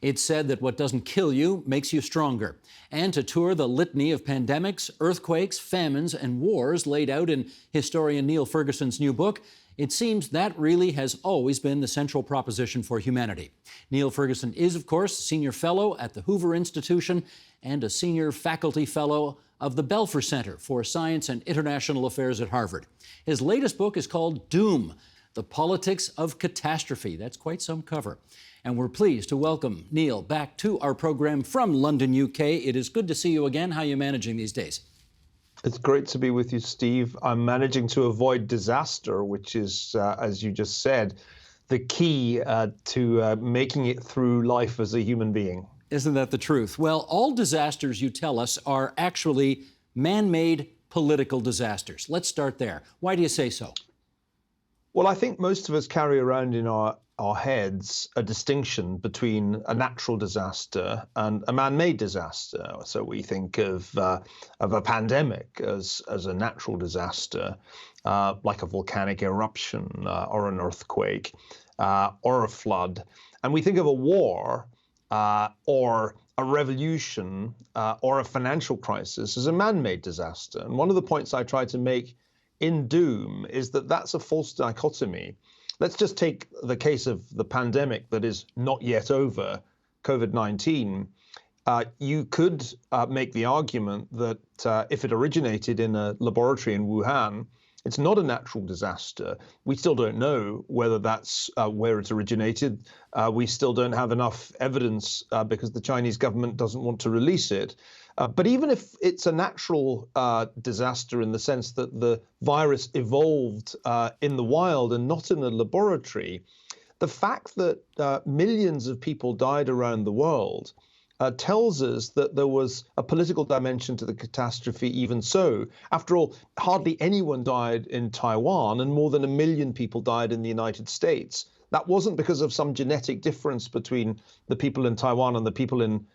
It's said that what doesn't kill you makes you stronger. And to tour the litany of pandemics, earthquakes, famines, and wars laid out in historian Niall Ferguson's new book, it seems that really has always been the central proposition for humanity. Niall Ferguson is, of course, Senior Fellow at the Hoover Institution and a Senior Faculty Fellow of the Belfer Center for Science and International Affairs at Harvard. His latest book is called Doom, The Politics of Catastrophe. That's quite some cover. And we're pleased to welcome Niall back to our program from London, UK. It is good to see you again. How are you managing these days? It's great to be with you, Steve. I'm managing to avoid disaster, which is, as you just said, the key to making it through life as a human being. Isn't that the truth? Well, all disasters, you tell us, are actually man-made political disasters. Let's start there. Why do you say so? Well, I think most of us carry around in our heads a distinction between a natural disaster and a man-made disaster. So we think of a pandemic as a natural disaster, like a volcanic eruption or an earthquake or a flood. And we think of a war or a revolution or a financial crisis as a man-made disaster. And one of the points I try to make in Doom is that that's a false dichotomy. Let's just take the case of the pandemic that is not yet over, COVID-19. You could make the argument that if it originated in a laboratory in Wuhan, it's not a natural disaster. We still don't know whether that's where it originated. We still don't have enough evidence because the Chinese government doesn't want to release it. But even if it's a natural disaster in the sense that the virus evolved in the wild and not in a laboratory, the fact that millions of people died around the world tells us that there was a political dimension to the catastrophe even so. After all, hardly anyone died in Taiwan and more than 1 million people died in the United States. That wasn't because of some genetic difference between the people in Taiwan and the people in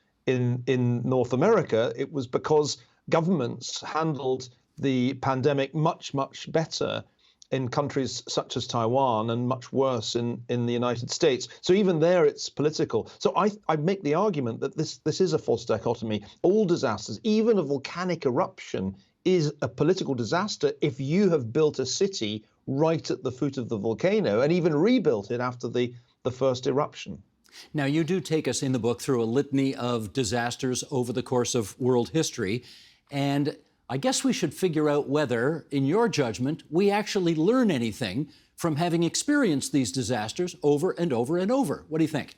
North America. It was because governments handled the pandemic much, much better in countries such as Taiwan and much worse in the United States. So even there, it's political. So I make the argument that this is a false dichotomy. All disasters, even a volcanic eruption, is a political disaster if you have built a city right at the foot of the volcano and even rebuilt it after the first eruption. Now, you do take us in the book through a litany of disasters over the course of world history, and I guess we should figure out whether, in your judgment, we actually learn anything from having experienced these disasters over and over and over. What do you think?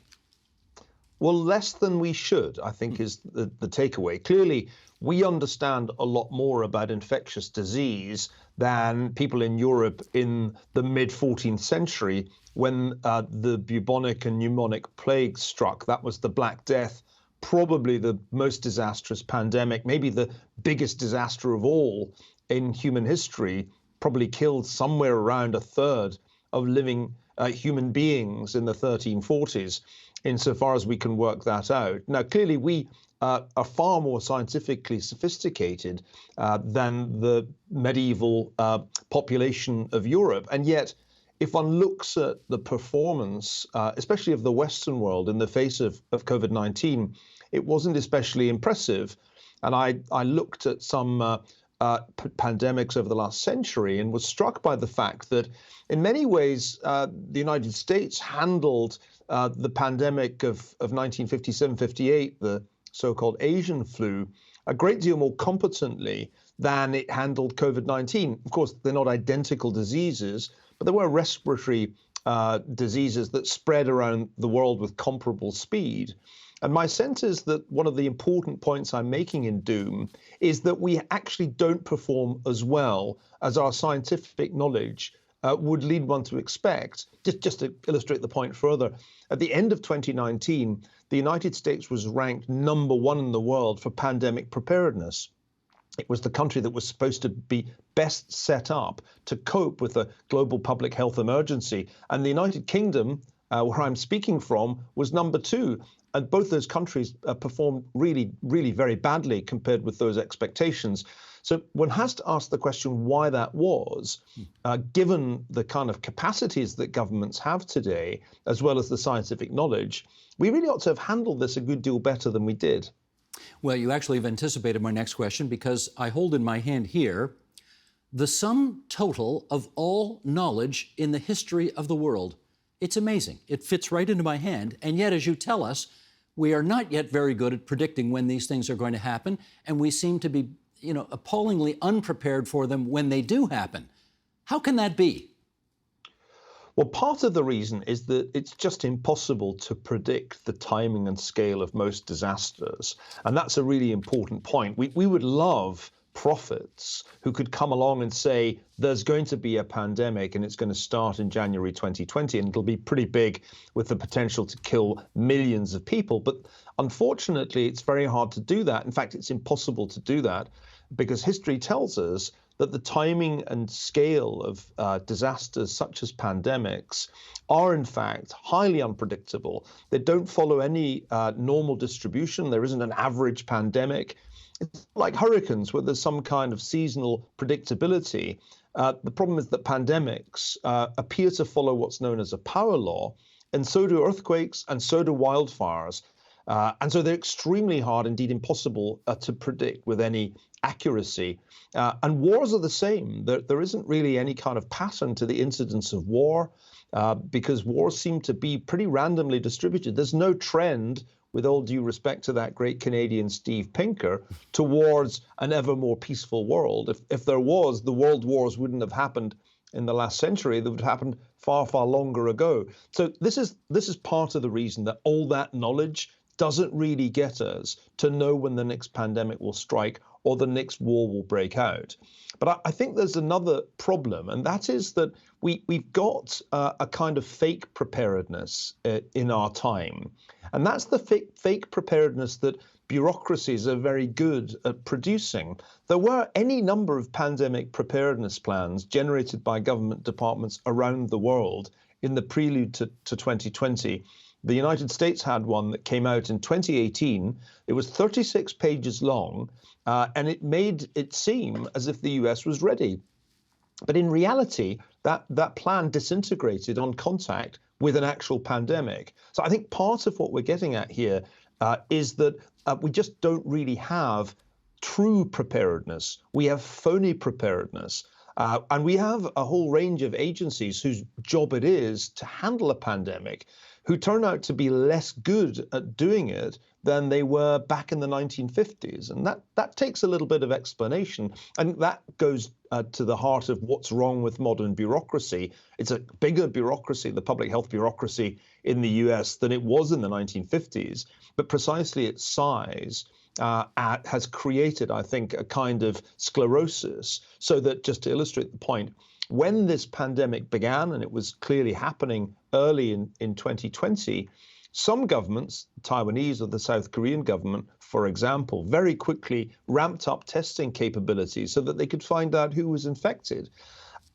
Well, less than we should, I think, is the takeaway. Clearly, we understand a lot more about infectious disease than people in Europe in the mid-14th century when the bubonic and pneumonic plague struck. That was the Black Death, probably the most disastrous pandemic, maybe the biggest disaster of all in human history, probably killed somewhere around a third of living human beings in the 1340s, insofar as we can work that out. Now, clearly, we are far more scientifically sophisticated than the medieval population of Europe. And yet, if one looks at the performance, especially of the Western world in the face of COVID-19, it wasn't especially impressive. And I looked at some pandemics over the last century and was struck by the fact that in many ways, the United States handled the pandemic of 1957-58, the so-called Asian flu, a great deal more competently than it handled COVID-19. Of course, they're not identical diseases, but there were respiratory diseases that spread around the world with comparable speed. And my sense is that one of the important points I'm making in Doom is that we actually don't perform as well as our scientific knowledge would lead one to expect. Just to illustrate the point further, at the end of 2019, the United States was ranked #1 in the world for pandemic preparedness. It was the country that was supposed to be best set up to cope with a global public health emergency. And the United Kingdom where I'm speaking from, was number 2. And both those countries performed really, really very badly compared with those expectations. So one has to ask the question why that was, given the kind of capacities that governments have today, as well as the scientific knowledge. We really ought to have handled this a good deal better than we did. Well, you actually have anticipated my next question, because I hold in my hand here the sum total of all knowledge in the history of the world. It's amazing. It fits right into my hand. And yet, as you tell us, we are not yet very good at predicting when these things are going to happen, and we seem to be, appallingly unprepared for them when they do happen. How can that be? Well, part of the reason is that it's just impossible to predict the timing and scale of most disasters. And that's a really important point. We would love prophets who could come along and say, there's going to be a pandemic and it's going to start in January 2020 and it'll be pretty big with the potential to kill millions of people. But unfortunately, it's very hard to do that. In fact, it's impossible to do that because history tells us that the timing and scale of disasters such as pandemics are in fact highly unpredictable. They don't follow any normal distribution. There isn't an average pandemic. It's like hurricanes where there's some kind of seasonal predictability. The problem is that pandemics appear to follow what's known as a power law, and so do earthquakes, and so do wildfires. And so they're extremely hard, indeed impossible, to predict with any accuracy. And wars are the same. There isn't really any kind of pattern to the incidence of war because wars seem to be pretty randomly distributed. There's no trend, with all due respect to that great Canadian Steve Pinker, towards an ever more peaceful world. If there was, the world wars wouldn't have happened in the last century. They would have happened far, far longer ago. So this is part of the reason that all that knowledge doesn't really get us to know when the next pandemic will strike or the next war will break out. But I think there's another problem, and that is that we've got a kind of fake preparedness in our time. And that's the fake preparedness that bureaucracies are very good at producing. There were any number of pandemic preparedness plans generated by government departments around the world in the prelude to 2020. The United States had one that came out in 2018. It was 36 pages long, and it made it seem as if the US was ready. But in reality, that plan disintegrated on contact with an actual pandemic. So I think part of what we're getting at here is that we just don't really have true preparedness. We have phony preparedness. And we have a whole range of agencies whose job it is to handle a pandemic who turn out to be less good at doing it than they were back in the 1950s. And that takes a little bit of explanation. And that goes to the heart of what's wrong with modern bureaucracy. It's a bigger bureaucracy, the public health bureaucracy in the US, than it was in the 1950s. But precisely its size has created, I think, a kind of sclerosis. So that, just to illustrate the point, when this pandemic began, and it was clearly happening early in 2020, some governments, the Taiwanese or the South Korean government, for example, very quickly ramped up testing capabilities so that they could find out who was infected.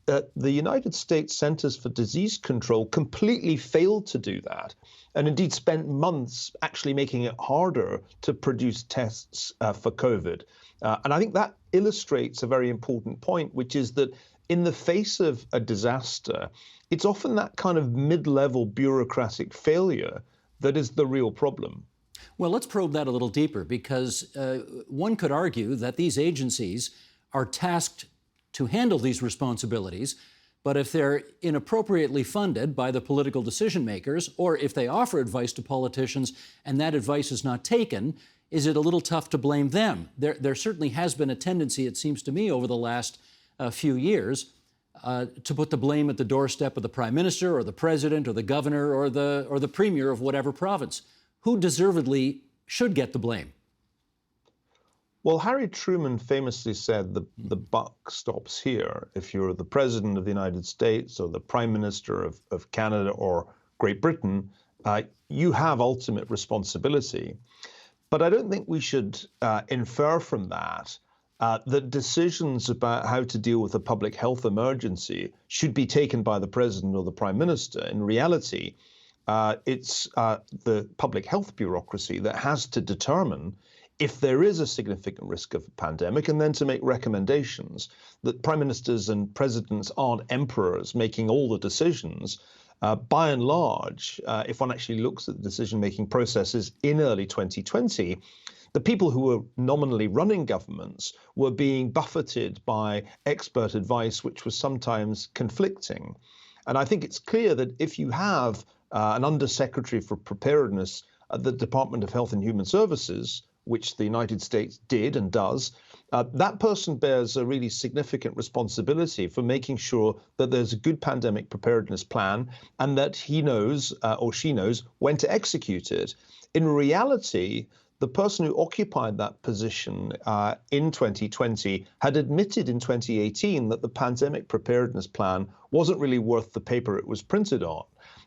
The United States Centers for Disease Control completely failed to do that, and indeed spent months actually making it harder to produce tests for COVID. And I think that illustrates a very important point, which is that in the face of a disaster, it's often that kind of mid-level bureaucratic failure that is the real problem. Well, let's probe that a little deeper, because one could argue that these agencies are tasked to handle these responsibilities, but if they're inappropriately funded by the political decision makers, or if they offer advice to politicians and that advice is not taken, is it a little tough to blame them? There certainly has been a tendency, it seems to me, over the last few years to put the blame at the doorstep of the prime minister or the president or the governor or the premier of whatever province. Who deservedly should get the blame? Well, Harry Truman famously said the buck stops here. If you're the president of the United States or the prime minister of Canada or Great Britain, you have ultimate responsibility. But I don't think we should infer from that that decisions about how to deal with a public health emergency should be taken by the president or the prime minister. In reality, it's the public health bureaucracy that has to determine if there is a significant risk of a pandemic, and then to make recommendations. That prime ministers and presidents aren't emperors making all the decisions. By and large, if one actually looks at the decision-making processes in early 2020, the people who were nominally running governments were being buffeted by expert advice, which was sometimes conflicting. And I think it's clear that if you have an undersecretary for preparedness at the Department of Health and Human Services, which the United States did and does, that person bears a really significant responsibility for making sure that there's a good pandemic preparedness plan and that he knows or she knows when to execute it. In reality, the person who occupied that position in 2020 had admitted in 2018 that the pandemic preparedness plan wasn't really worth the paper it was printed on.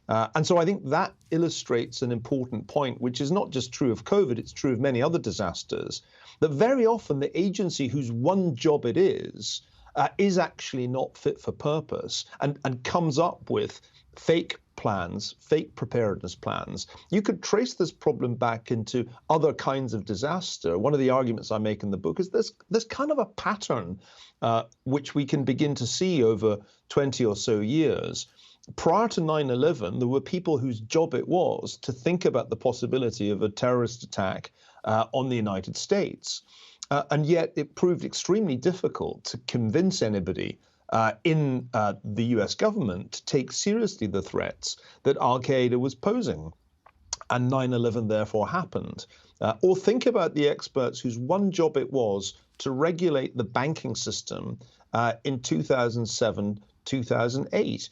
And so I think that illustrates an important point, which is not just true of COVID, it's true of many other disasters, that very often the agency whose one job it is actually not fit for purpose and comes up with fake plans, fake preparedness plans. You could trace this problem back into other kinds of disaster. One of the arguments I make in the book is there's kind of a pattern which we can begin to see over 20 or so years. Prior to 9/11, there were people whose job it was to think about the possibility of a terrorist attack on the United States. And yet it proved extremely difficult to convince anybody in the US government to take seriously the threats that Al-Qaeda was posing. And 9/11 therefore happened. Or think about the experts whose one job it was to regulate the banking system in 2007, 2008.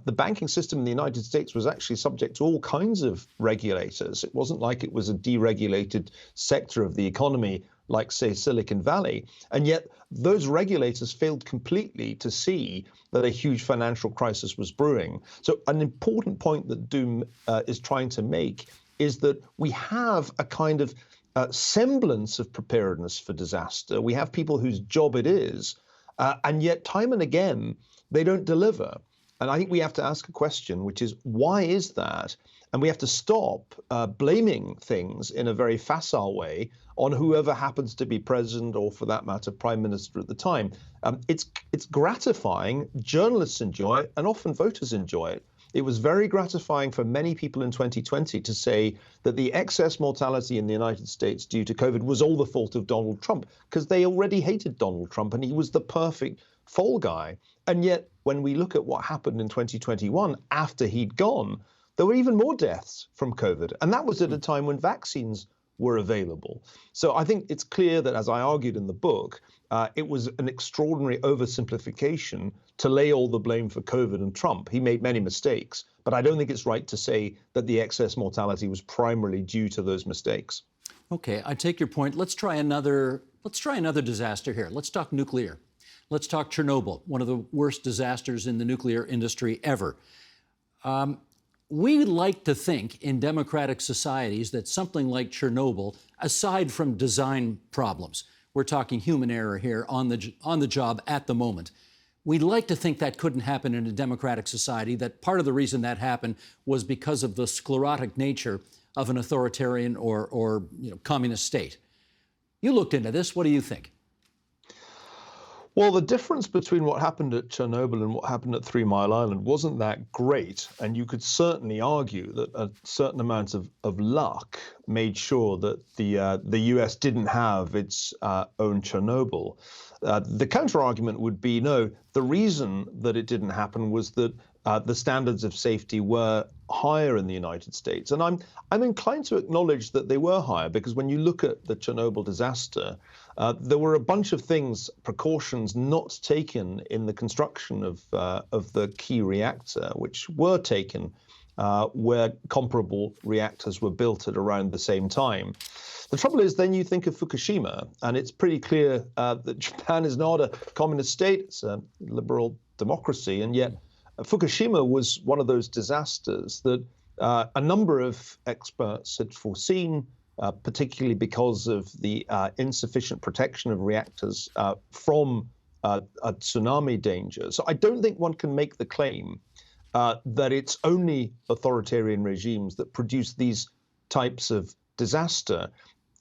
The banking system in the United States was actually subject to all kinds of regulators. It wasn't like it was a deregulated sector of the economy like, say, Silicon Valley. And yet those regulators failed completely to see that a huge financial crisis was brewing. So an important point that Doom is trying to make is that we have a kind of semblance of preparedness for disaster. We have people whose job it is, and yet time and again, they don't deliver. And I think we have to ask a question, which is, why is that? And we have to stop blaming things in a very facile way on whoever happens to be president or, for that matter, prime minister at the time. It's gratifying. Journalists enjoy it, and often voters enjoy it. It was very gratifying for many people in 2020 to say that the excess mortality in the United States due to COVID was all the fault of Donald Trump, because they already hated Donald Trump and he was the perfect fall guy. And yet, when we look at what happened in 2021 after he'd gone, there were even more deaths from COVID. And that was at a time when vaccines were available. So I think it's clear that, as I argued in the book, it was an extraordinary oversimplification to lay all the blame for COVID and Trump. He made many mistakes, but I don't think it's right to say that the excess mortality was primarily due to those mistakes. Okay, I take your point. Let's try another disaster here. Let's talk nuclear. Let's talk Chernobyl, one of the worst disasters in the nuclear industry ever. We like to think in democratic societies that something like Chernobyl, aside from design problems, we're talking human error here on the job at the moment, we'd like to think that couldn't happen in a democratic society, that part of the reason that happened was because of the sclerotic nature of an authoritarian or communist state. You looked into this. What do you think? Well, the difference between what happened at Chernobyl and what happened at 3 Mile Island wasn't that great. And you could certainly argue that a certain amount of luck made sure that the US didn't have its own Chernobyl. The counter argument would be, no, the reason that it didn't happen was that the standards of safety were higher in the United States. And I'm inclined to acknowledge that they were higher, because when you look at the Chernobyl disaster, there were a bunch of things, precautions not taken in the construction of the key reactor, which were taken where comparable reactors were built at around the same time. The trouble is, then you think of Fukushima, and it's pretty clear that Japan is not a communist state, it's a liberal democracy, and yet Fukushima was one of those disasters that a number of experts had foreseen, particularly because of the insufficient protection of reactors from a tsunami danger. So I don't think one can make the claim that it's only authoritarian regimes that produce these types of disaster.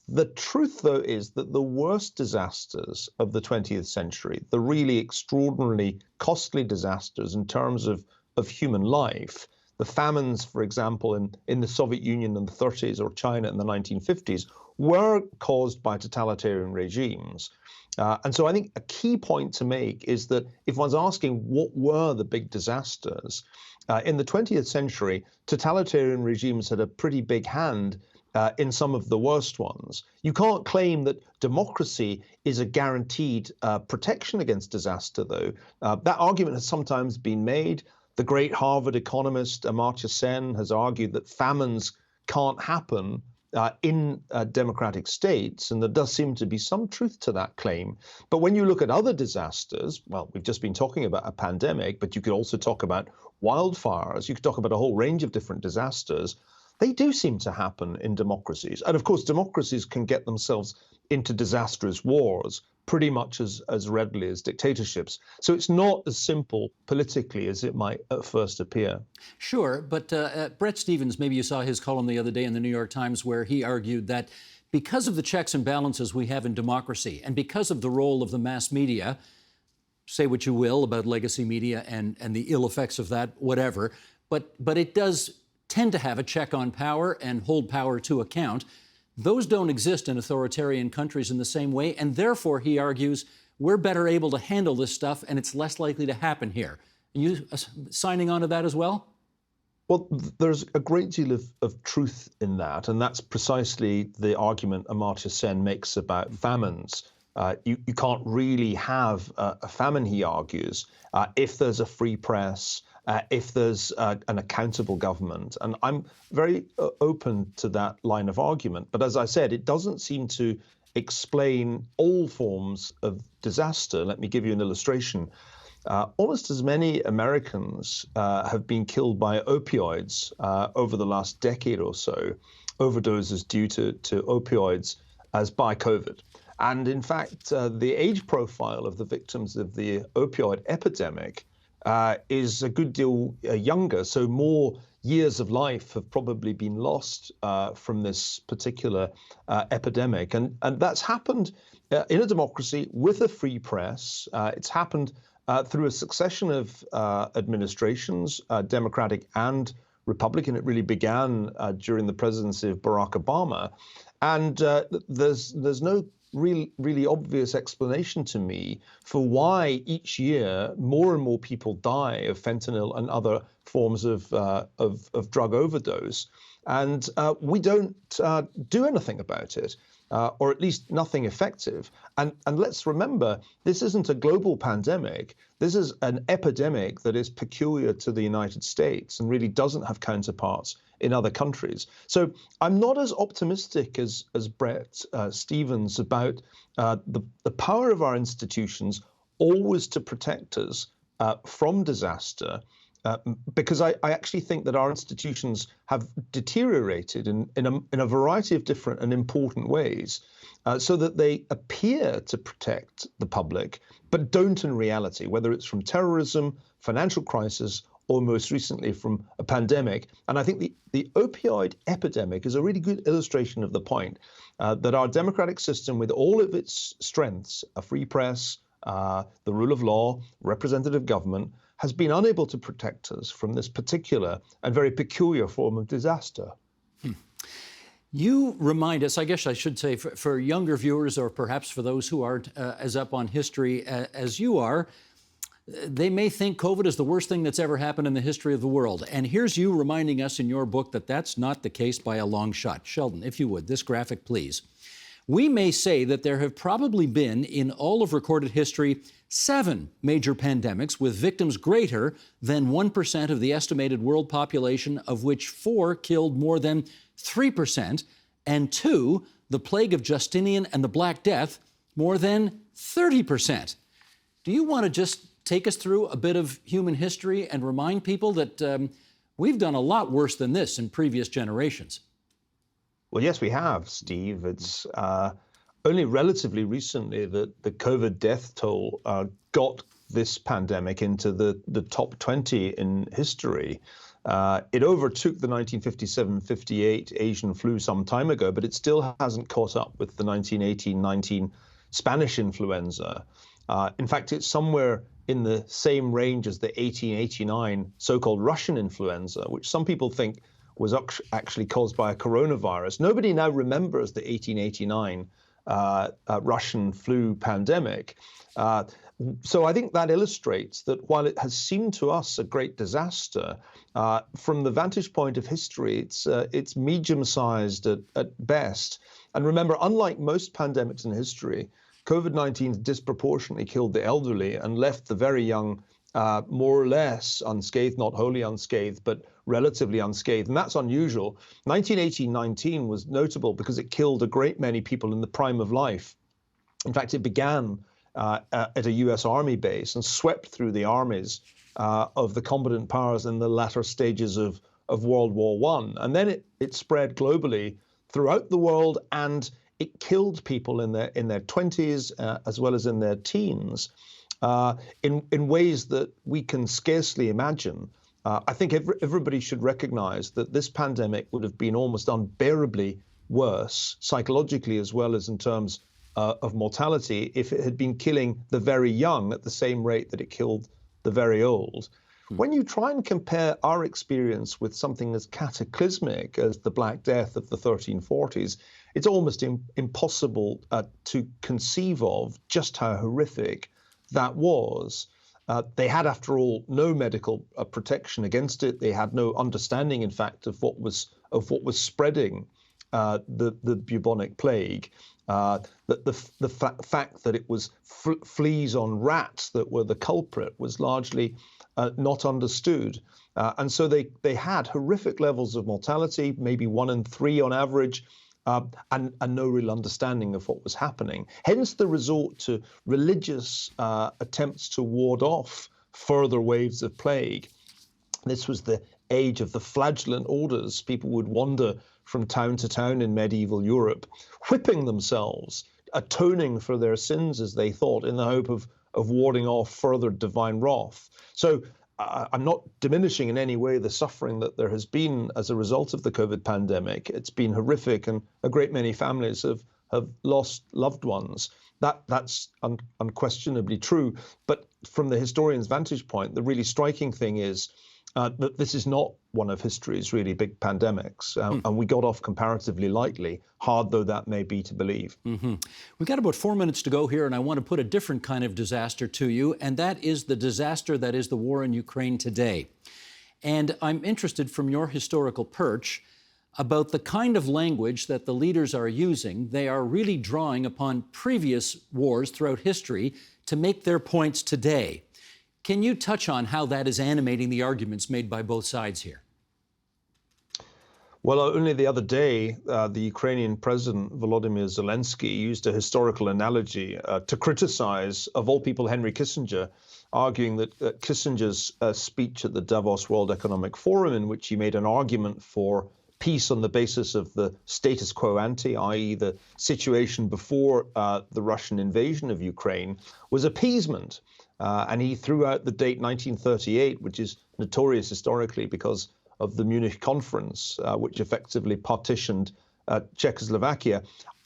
The truth, though, is that the worst disasters of the 20th century, the really extraordinarily costly disasters in terms of human life, the famines, for example, in the Soviet Union in the 30s or China in the 1950s, were caused by totalitarian regimes. And so I think a key point to make is that if one's asking what were the big disasters, in the 20th century, totalitarian regimes had a pretty big hand in some of the worst ones. You can't claim that democracy is a guaranteed protection against disaster, though. That argument has sometimes been made. The great Harvard economist Amartya Sen has argued that famines can't happen in democratic states, and there does seem to be some truth to that claim. But when you look at other disasters, well, we've just been talking about a pandemic, but you could also talk about wildfires, you could talk about a whole range of different disasters. They do seem to happen in democracies. And of course, democracies can get themselves into disastrous wars pretty much as readily as dictatorships. So it's not as simple politically as it might at first appear. Sure, but Bret Stephens, maybe you saw his column the other day in the New York Times where he argued that because of the checks and balances we have in democracy and because of the role of the mass media, say what you will about legacy media and the ill effects of that, whatever, but it does tend to have a check on power and hold power to account. Those don't exist in authoritarian countries in the same way, and therefore, he argues, we're better able to handle this stuff and it's less likely to happen here. Are you signing on to that as well? Well, there's a great deal of truth in that, and that's precisely the argument Amartya Sen makes about famines. You can't really have a famine, he argues, if there's a free press, if there's an accountable government. And I'm very open to that line of argument. But as I said, it doesn't seem to explain all forms of disaster. Let me give you an illustration. Almost as many Americans have been killed by opioids over the last decade or so, overdoses due to opioids, as by COVID. And in fact, the age profile of the victims of the opioid epidemic is a good deal younger. So more years of life have probably been lost from this particular epidemic. And that's happened in a democracy with a free press. It's happened through a succession of administrations, Democratic and Republican. It really began during the presidency of Barack Obama. And there's no really obvious explanation to me for why each year more and more people die of fentanyl and other forms of drug overdose, and we don't do anything about it, or at least nothing effective. And let's remember, this isn't a global pandemic. This is an epidemic that is peculiar to the United States and really doesn't have counterparts in other countries. So I'm not as optimistic as Bret Stephens about the power of our institutions always to protect us from disaster, because I actually think that our institutions have deteriorated in a variety of different and important ways, so that they appear to protect the public, but don't in reality, whether it's from terrorism, financial crisis, or most recently from a pandemic. And I think the opioid epidemic is a really good illustration of the point that our democratic system, with all of its strengths, a free press, the rule of law, representative government, has been unable to protect us from this particular and very peculiar form of disaster. You remind us, I guess I should say, for younger viewers, or perhaps for those who aren't as up on history as you are, they may think COVID is the worst thing that's ever happened in the history of the world. And here's you reminding us in your book that that's not the case by a long shot. Sheldon, if you would, this graphic, please. We may say that there have probably been, in all of recorded history, 7 major pandemics with victims greater than 1% of the estimated world population, of which 4 killed more than 3%, and 2, the plague of Justinian and the Black Death, more than 30%. Do you want to just take us through a bit of human history and remind people that we've done a lot worse than this in previous generations? Well, yes, we have, Steve. It's only relatively recently that the COVID death toll got this pandemic into the top 20 in history. It overtook the 1957-58 Asian flu some time ago, but it still hasn't caught up with the 1918-19 Spanish influenza. In fact, it's somewhere in the same range as the 1889 so-called Russian influenza, which some people think was actually caused by a coronavirus. Nobody now remembers the 1889 Russian flu pandemic. So I think that illustrates that while it has seemed to us a great disaster, from the vantage point of history, it's medium-sized at best. And remember, unlike most pandemics in history, COVID-19 disproportionately killed the elderly and left the very young more or less unscathed, not wholly unscathed, but relatively unscathed. And that's unusual. 1918-19 was notable because it killed a great many people in the prime of life. In fact, it began at a US Army base and swept through the armies of the combatant powers in the latter stages of World War I. And then it spread globally throughout the world, and it killed people in their 20s as well as in their teens in ways that we can scarcely imagine. I think everybody should recognize that this pandemic would have been almost unbearably worse psychologically as well as in terms of mortality if it had been killing the very young at the same rate that it killed the very old. When you try and compare our experience with something as cataclysmic as the Black Death of the 1340s, it's almost impossible to conceive of just how horrific that was. They had, after all, no medical protection against it. They had no understanding, in fact, of what was spreading the bubonic plague. The fact that it was fleas on rats that were the culprit was largely not understood. And so they had horrific levels of mortality, maybe 1 in 3 on average, and no real understanding of what was happening. Hence the resort to religious attempts to ward off further waves of plague. This was the age of the flagellant orders. People would wander from town to town in medieval Europe, whipping themselves, atoning for their sins, as they thought, in the hope of warding off further divine wrath. So I'm not diminishing in any way the suffering that there has been as a result of the COVID pandemic. It's been horrific, and a great many families have lost loved ones. That's unquestionably true. But from the historian's vantage point, the really striking thing is that this is not one of history's really big pandemics, and we got off comparatively lightly, hard though that may be to believe. We've got about 4 minutes to go here, and I want to put a different kind of disaster to you, and that is the disaster that is the war in Ukraine today. And I'm interested, from your historical perch, about the kind of language that the leaders are using. They are really drawing upon previous wars throughout history to make their points today. Can you touch on how that is animating the arguments made by both sides here? Well, only the other day, the Ukrainian President Volodymyr Zelensky used a historical analogy to criticize, of all people, Henry Kissinger, arguing that Kissinger's speech at the Davos World Economic Forum, in which he made an argument for peace on the basis of the status quo ante, i.e. the situation before the Russian invasion of Ukraine, was appeasement. And he threw out the date 1938, which is notorious historically because of the Munich Conference, which effectively partitioned Czechoslovakia.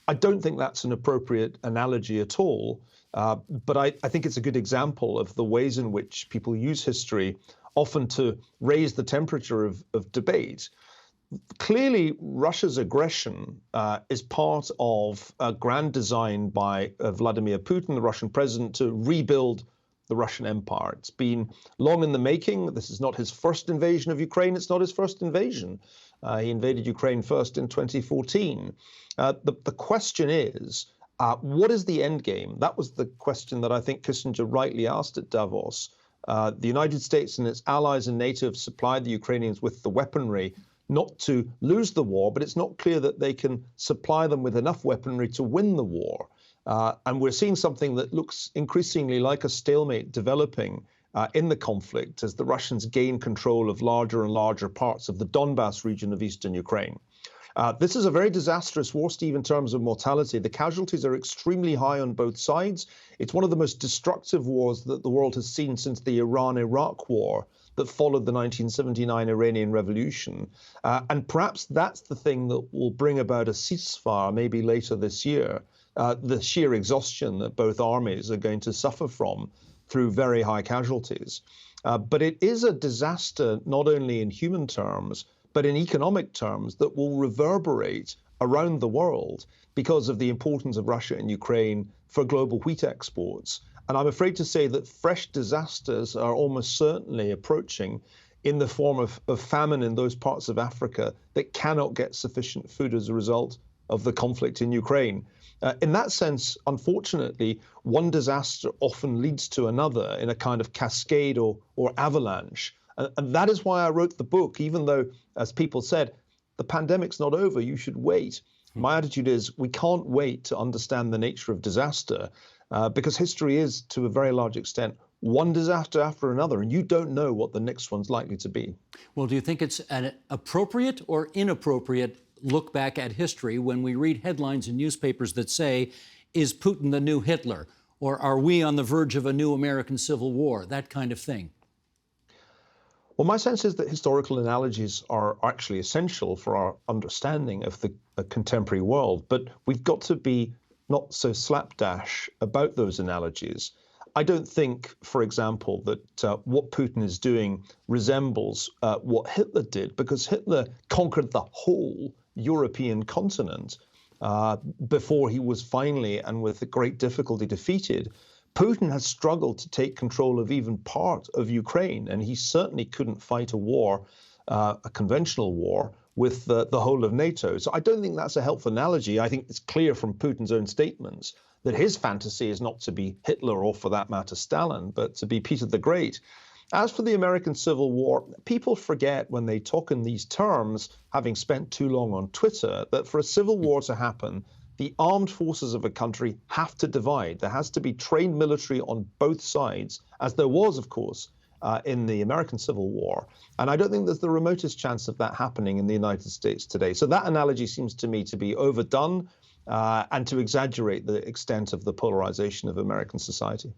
I don't think that's an appropriate analogy at all, but I think it's a good example of the ways in which people use history, often to raise the temperature of debate. Clearly, Russia's aggression is part of a grand design by Vladimir Putin, the Russian president, to rebuild the Russian Empire. It's been long in the making. This is not his first invasion of Ukraine. It's not his first invasion. He invaded Ukraine first in 2014. The question is, what is the end game? That was the question that I think Kissinger rightly asked at Davos. The United States and its allies and NATO have supplied the Ukrainians with the weaponry not to lose the war, but it's not clear that they can supply them with enough weaponry to win the war. And we're seeing something that looks increasingly like a stalemate developing in the conflict as the Russians gain control of larger and larger parts of the Donbas region of eastern Ukraine. This is a very disastrous war, Steve, in terms of mortality. The casualties are extremely high on both sides. It's one of the most destructive wars that the world has seen since the Iran-Iraq war that followed the 1979 Iranian Revolution. And perhaps that's the thing that will bring about a ceasefire maybe later this year, the sheer exhaustion that both armies are going to suffer from through very high casualties. But it is a disaster not only in human terms, but in economic terms that will reverberate around the world because of the importance of Russia and Ukraine for global wheat exports. And I'm afraid to say that fresh disasters are almost certainly approaching in the form of famine in those parts of Africa that cannot get sufficient food as a result of the conflict in Ukraine. In that sense, unfortunately, one disaster often leads to another in a kind of cascade or avalanche. And that is why I wrote the book, even though, as people said, the pandemic's not over, you should wait. My attitude is we can't wait to understand the nature of disaster because history is, to a very large extent, one disaster after another, and you don't know what the next one's likely to be. Well, do you think it's an appropriate or inappropriate look back at history when we read headlines in newspapers that say, is Putin the new Hitler? Or are we on the verge of a new American Civil War? That kind of thing. Well, my sense is that historical analogies are actually essential for our understanding of the contemporary world, but we've got to be not so slapdash about those analogies. I don't think, for example, that what Putin is doing resembles what Hitler did, because Hitler conquered the whole European continent before he was finally and with great difficulty defeated. Putin has struggled to take control of even part of Ukraine, and he certainly couldn't fight a war, a conventional war, with the whole of NATO. So I don't think that's a helpful analogy. I think it's clear from Putin's own statements that his fantasy is not to be Hitler or, for that matter, Stalin, but to be Peter the Great. As for the American Civil War, people forget when they talk in these terms, having spent too long on Twitter, that for a civil war to happen, the armed forces of a country have to divide. There has to be trained military on both sides, as there was, of course, in the American Civil War. And I don't think there's the remotest chance of that happening in the United States today. So that analogy seems to me to be overdone and to exaggerate the extent of the polarization of American society.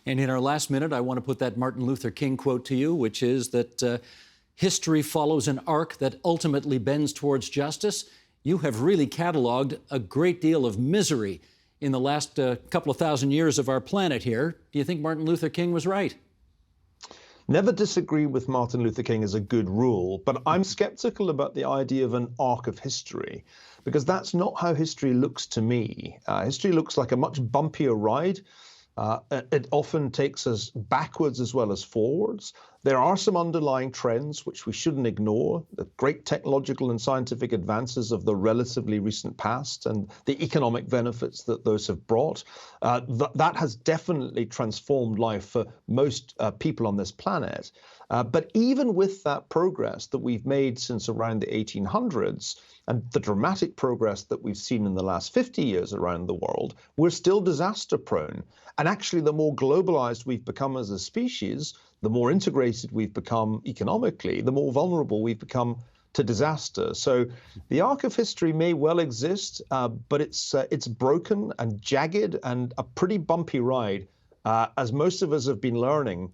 And in our last minute, I want to put that Martin Luther King quote to you, which is that history follows an arc that ultimately bends towards justice. You have really cataloged a great deal of misery in the last couple of thousand years of our planet here. Do you think Martin Luther King was right? Never disagree with Martin Luther King as a good rule, but I'm skeptical about the idea of an arc of history, because that's not how history looks to me. History looks like a much bumpier ride. It often takes us backwards as well as forwards. There are some underlying trends which we shouldn't ignore, the great technological and scientific advances of the relatively recent past and the economic benefits that those have brought. That has definitely transformed life for most people on this planet. But even with that progress that we've made since around the 1800s, and the dramatic progress that we've seen in the last 50 years around the world, we're still disaster prone. And actually, the more globalized we've become as a species, the more integrated we've become economically, the more vulnerable we've become to disaster. So the arc of history may well exist, but it's broken and jagged and a pretty bumpy ride, as most of us have been learning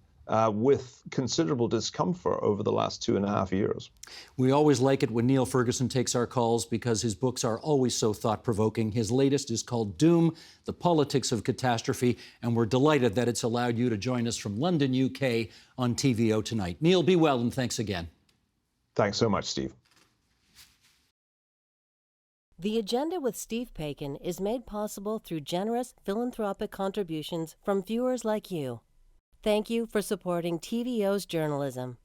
with considerable discomfort over the last 2.5 years. We always like it when Niall Ferguson takes our calls because his books are always so thought-provoking. His latest is called Doom, The Politics of Catastrophe, and we're delighted that it's allowed you to join us from London, UK on TVO Tonight. Niall, be well, and thanks again. Thanks so much, Steve. The Agenda with Steve Paikin is made possible through generous philanthropic contributions from viewers like you. Thank you for supporting TVO's journalism.